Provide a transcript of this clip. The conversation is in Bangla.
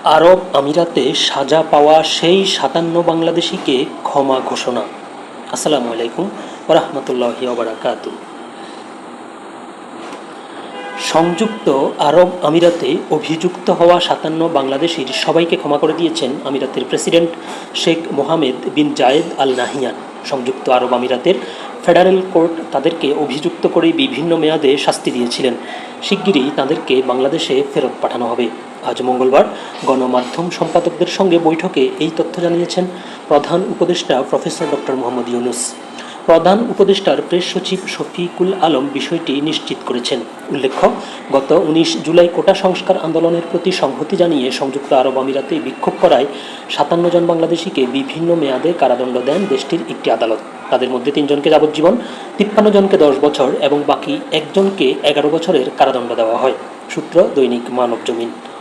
আরব আমিরাতে সাজা পাওয়া সেই ৫৭ বাংলাদেশিকে ক্ষমা ঘোষণা। আসসালামু আলাইকুম ওয়া রাহমাতুল্লাহি ওয়া বারাকাতুহু। সংযুক্ত আরব আমিরাতে অভিযুক্ত হওয়া ৫৭ বাংলাদেশির সবাইকে ক্ষমা করে দিয়েছেন আমিরাতের প্রেসিডেন্ট শেখ মোহামেদ বিন জায়েদ আল নাহিয়ান। সংযুক্ত আরব আমিরাতের ফেডারেল কোর্ট তাদেরকে অভিযুক্ত করে বিভিন্ন মেয়াদে শাস্তি দিয়েছিলেন। শিগগিরই তাদেরকে বাংলাদেশে ফেরত পাঠানো হবে। আজ মঙ্গলবার গণমাধ্যম সম্পাদকদের সঙ্গে বৈঠকে এই তথ্য জানিয়েছেন প্রধান উপদেষ্টা প্রফেসর ডক্টর মোহাম্মদ ইউনূস। প্রধান উপদেষ্টার প্রেস সচিব শফিকুল আলম বিষয়টি নিশ্চিত করেছেন। উল্লেখ্য, গত ১৯ জুলাই কোটা সংস্কার আন্দোলনের প্রতি সংহতি জানিয়ে সংযুক্ত আরব আমিরাতে বিক্ষোভ করায় ৫৭ জন বাংলাদেশিকে বিভিন্ন মেয়াদে কারাদণ্ড দেন দেশটির একটি আদালত। তাদের মধ্যে ৩ জনকে যাবজ্জীবন, ৫৩ জনকে ১০ বছর এবং বাকি একজনকে ১১ বছরের কারাদণ্ড দেওয়া হয়। সূত্র দৈনিক মানবজমিন।